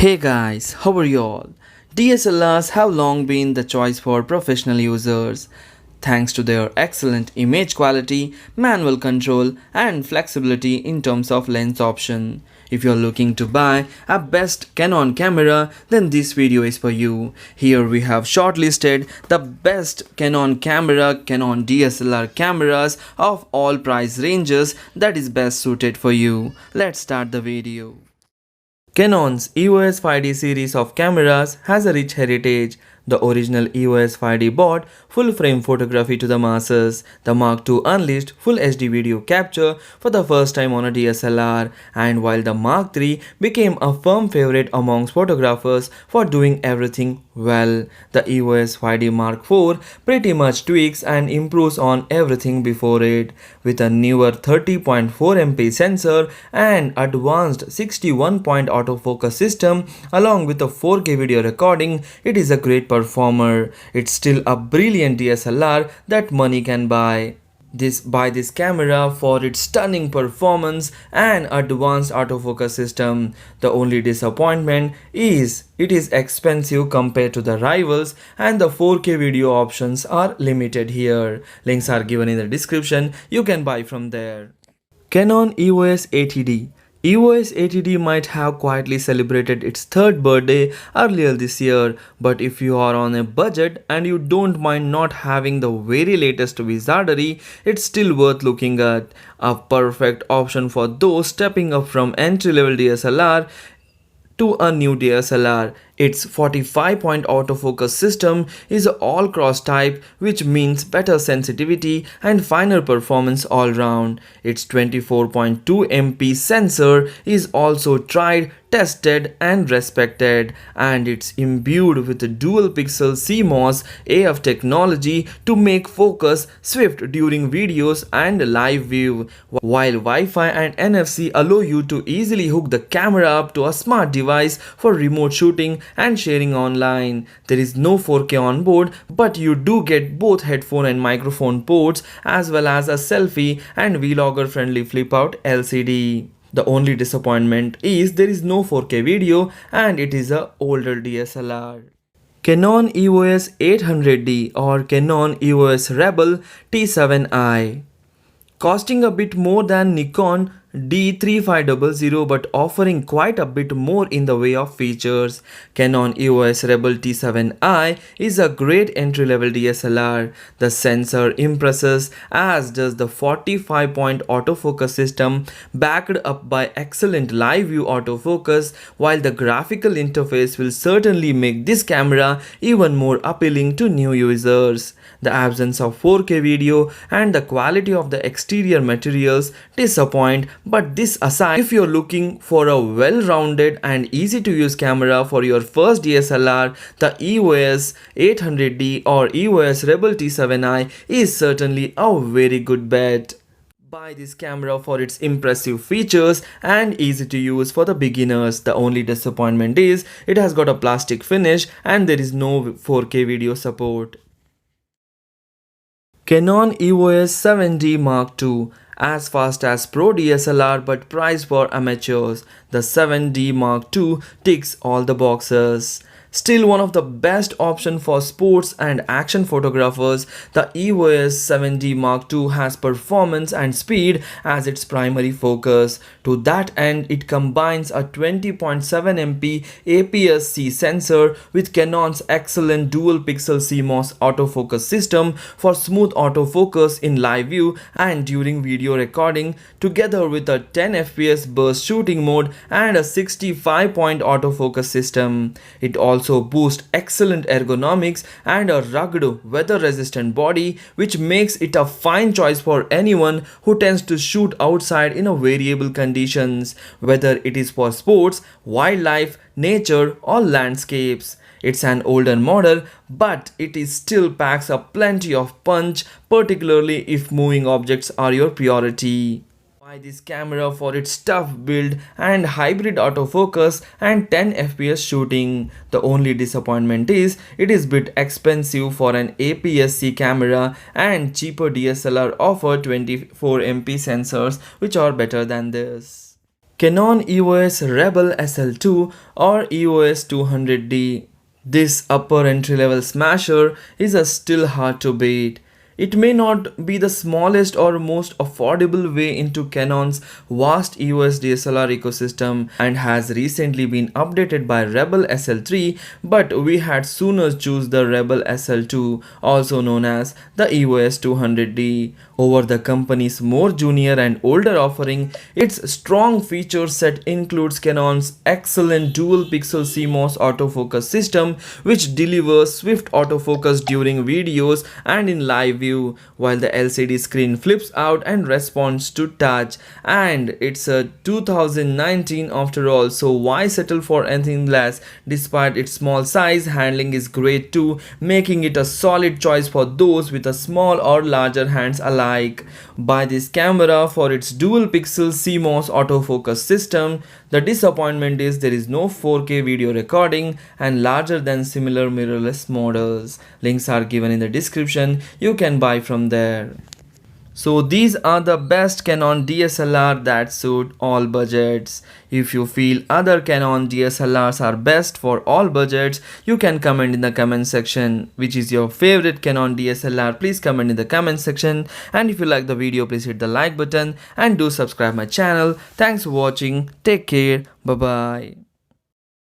Hey guys, how are you all? DSLRs have long been the choice for professional users. Thanks to their excellent image quality, manual control, and flexibility in terms of lens option. If you're looking to buy a best Canon camera, then this video is for you. Here we have shortlisted the best Canon Canon DSLR cameras of all price ranges that is best suited for you. Let's start the video. Canon's EOS 5D series of cameras has a rich heritage. The original EOS 5D brought full-frame photography to the masses. The Mark II unleashed full HD video capture for the first time on a DSLR, and while the Mark III became a firm favorite amongst photographers for doing everything well, the EOS 5D Mark IV pretty much tweaks and improves on everything before it. With a newer 30.4 MP sensor and advanced 61-point autofocus system along with a 4K video recording, it is a great performer. It's still a brilliant DSLR that money can buy. Buy this camera for its stunning performance and advanced autofocus system. The only disappointment is it is expensive compared to the rivals, and the 4K video options are limited here. Links are given in the description. You can buy from there. Canon EOS 80D. EOS 80D might have quietly celebrated its third birthday earlier this year, but if you are on a budget and you don't mind not having the very latest wizardry, it's still worth looking at. A perfect option for those stepping up from entry-level DSLR to a new DSLR. Its 45-point autofocus system is all cross type, which means better sensitivity and finer performance all round. Its 24.2 MP sensor is also tried, tested and respected, and it's imbued with dual pixel CMOS AF technology to make focus swift during videos and live view, while Wi-Fi and NFC allow you to easily hook the camera up to a smart device for remote shooting and sharing online. There is no 4K on board, but you do get both headphone and microphone ports as well as a selfie and vlogger friendly flip out LCD. The only disappointment is there is no 4K video and it is a older DSLR. Canon EOS 800D or Canon EOS Rebel T7i. Costing a bit more than Nikon D3500 but offering quite a bit more in the way of features, Canon EOS Rebel T7i is a great entry-level DSLR. The sensor impresses, as does the 45-point autofocus system backed up by excellent live view autofocus, while the graphical interface will certainly make this camera even more appealing to new users. The absence of 4K video and the quality of the exterior materials disappoint. But this aside, if you're looking for a well-rounded and easy-to-use camera for your first DSLR, the EOS 800D or EOS Rebel T7i is certainly a very good bet. Buy this camera for its impressive features and easy to use for the beginners. The only disappointment is it has got a plastic finish and there is no 4K video support. Canon EOS 7D Mark II. As fast as Pro DSLR but priced for amateurs, the 7D Mark II ticks all the boxes. Still one of the best options for sports and action photographers, the EOS 7D Mark II has performance and speed as its primary focus. To that end, it combines a 20.7 MP APS-C sensor with Canon's excellent dual pixel CMOS autofocus system for smooth autofocus in live view and during video recording, together with a 10 FPS burst shooting mode and a 65-point autofocus system. It also boosts excellent ergonomics and a rugged weather-resistant body, which makes it a fine choice for anyone who tends to shoot outside in a variable conditions, whether it is for sports, wildlife, nature or landscapes. It's an older model, but it is still packs up plenty of punch, particularly if moving objects are your priority. Buy this camera for its tough build and hybrid autofocus and 10 FPS shooting. The only disappointment is it is a bit expensive for an APS-C camera, and cheaper DSLR offer 24 MP sensors which are better than this. Canon EOS Rebel SL2 or EOS 200D. This upper entry level smasher is still hard to beat. It may not be the smallest or most affordable way into Canon's vast EOS DSLR ecosystem and has recently been updated by Rebel SL3, but we had sooner choose the Rebel SL2, also known as the EOS 200D, over the company's more junior and older offering. Its strong feature set includes Canon's excellent dual pixel CMOS autofocus system, which delivers swift autofocus during videos and in live view, while the LCD screen flips out and responds to touch. And it's a 2019 after all, so why settle for anything less? Despite its small size, handling is great too, making it a solid choice for those with a small or larger hands alike. Buy this camera for its dual pixel CMOS autofocus system. The disappointment is there is no 4K video recording and larger than similar mirrorless models. Links are given in the description. You can buy from there. So these are the best Canon DSLR that suit all budgets. If you feel other Canon DSLRs are best for all budgets, you can comment in the comment section which is your favorite Canon DSLR. Please comment in the comment section, and if you like the video, please hit the like button and do subscribe my channel. Thanks for watching. Take care. Bye bye.